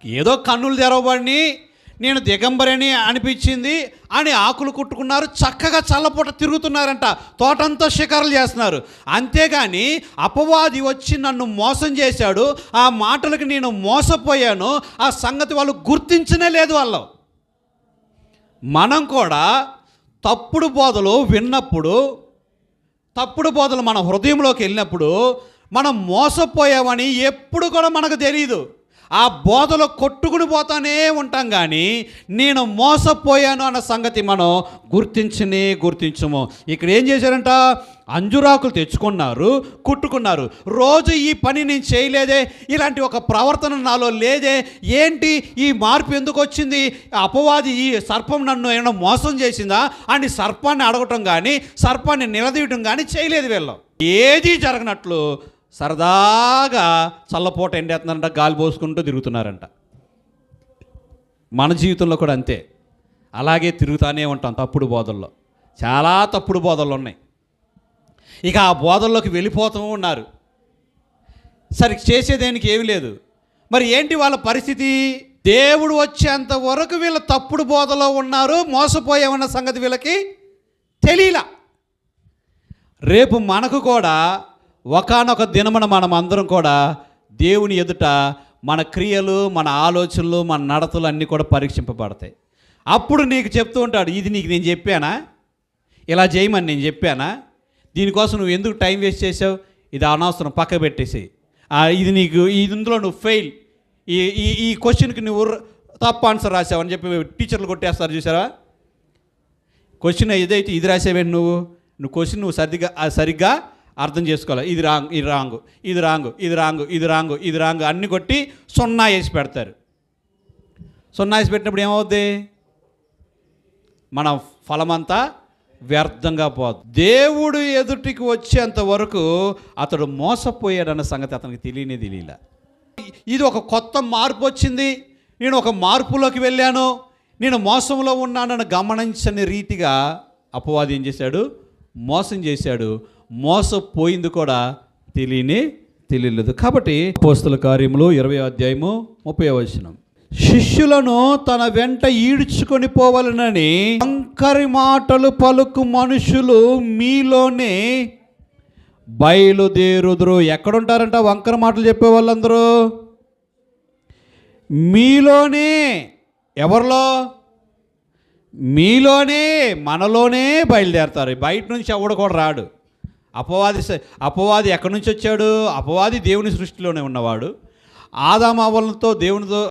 ఏదో కన్నులు తెరవబడి నేను దిగంబరని అనిపించింది అని ఆకులు కుట్టుకున్నారు, చక్కగా చల్లపూట తిరుగుతున్నారంట, తోటంతా షికారులు చేస్తున్నారు. అంతేగాని అపవాది వచ్చి నన్ను మోసం చేశాడు, ఆ మాటలకు నేను మోసపోయాను, ఆ సంగతి వాళ్ళు గుర్తించనే లేదు. వాళ్ళు మనం కూడా తప్పుడు బోధలు విన్నప్పుడు, తప్పుడు బోధలు మన హృదయంలోకి వెళ్ళినప్పుడు మనం మోసపోయామని ఎప్పుడు కూడా మనకు తెలియదు. ఆ బోధలో కొట్టుకుని పోతానే ఉంటాం, కానీ నేను మోసపోయాను అన్న సంగతి మనం గుర్తించము. ఇక్కడ ఏం చేశారంట, అంజురాకులు తెచ్చుకున్నారు, కుట్టుకున్నారు. రోజు ఈ పని నేను చేయలేదే, ఇలాంటి ఒక ప్రవర్తన నాలో లేదే, ఏంటి ఈ మార్పు ఎందుకు వచ్చింది, అపవాది ఈ సర్పం నన్ను ఏమైనా మోసం చేసిందా అని సర్పాన్ని అడగటం కానీ సర్పాన్ని నిలదీయటం కానీ చేయలేదు. వీళ్ళు ఏది జరగనట్లు సరదాగా చల్లపూట ఎండేస్తున్నారంట, గాలి పోసుకుంటూ తిరుగుతున్నారంట. మన జీవితంలో కూడా అంతే, అలాగే తిరుగుతూనే ఉంటాం తప్పుడు బోధల్లో. చాలా తప్పుడు బోధలు ఉన్నాయి. ఇక ఆ బోధల్లోకి వెళ్ళిపోతూ ఉన్నారు. సరే చేసేదేనికి ఏమీ లేదు. మరి ఏంటి వాళ్ళ పరిస్థితి? దేవుడు వచ్చేంత వరకు వీళ్ళు తప్పుడు బోధలో ఉన్నారు, మోసపోయామన్న సంగతి వీళ్ళకి తెలియలా. రేపు మనకు కూడా ఒకానొక దినమున మనం అందరం కూడా దేవుని ఎదుట మన క్రియలు, మన ఆలోచనలు, మన నడతలు అన్నీ కూడా పరీక్షింపబడతాయి. అప్పుడు నీకు చెప్తూ ఉంటాడు, ఇది నీకు నేను చెప్పానా, ఇలా చేయమని నేను చెప్పానా, దీనికోసం నువ్వు ఎందుకు టైం వేస్ట్ చేసావు, ఇది అనవసరం, పక్క పెట్టేసి, ఇది నీకు ఇందులో నువ్వు ఫెయిల్, ఈ క్వశ్చన్కి నువ్వు తప్పు ఆన్సర్ రాసావు అని చెప్పి టీచర్లు కొట్టేస్తారు. చూసారా, క్వశ్చన్ ఏదైతే ఇది రాసావేంటి, నువ్వు క్వశ్చన్ నువ్వు సరిగ్గా అర్థం చేసుకోవాలి, ఇది రాంగ్, ఇది రాంగ్, ఇది రాంగ్, ఇది రాంగ్, ఇది రాంగ్, ఇది రాంగ్ అన్నీ కొట్టి 0 వేసి పెడతారు. 0 వేసి పెట్టినప్పుడు ఏమవుద్ది, మన ఫలమంతా వ్యర్థంగా పోదు. దేవుడు ఎదుటికి వచ్చేంత వరకు అతడు మోసపోయాడన్న సంగతి అతనికి తెలియలే. ఇది ఒక కొత్త మార్పు వచ్చింది, నేను ఒక మార్పులోకి వెళ్ళాను, నేను మోసంలో ఉన్నానని గమనించని రీతిగా అపవాది ఏం చేశాడు, మోసం చేశాడు. మోసపోయింది కూడా తెలియలేదు. కాబట్టి అపోస్తల కార్యములు 20వ అధ్యాయము 30వ వచనం, శిష్యులను తన వెంట ఈడ్చుకొని పోవాలనని వంకరి మాటలు పలుకు మనుషులు మీలోనే బయలుదేరుదురు. ఎక్కడుంటారంట వంకర మాటలు చెప్పే వాళ్ళందరూ? మీలోనే. ఎవరిలో? మీలోనే, మనలోనే బయలుదేరతారు. బయట నుంచి ఎవడు కూడా రాడు. అపవాది ఎక్కడి నుంచి వచ్చాడు? అపవాది దేవుని సృష్టిలోనే ఉన్నవాడు. ఆదాము అవ్వలతో దేవునితో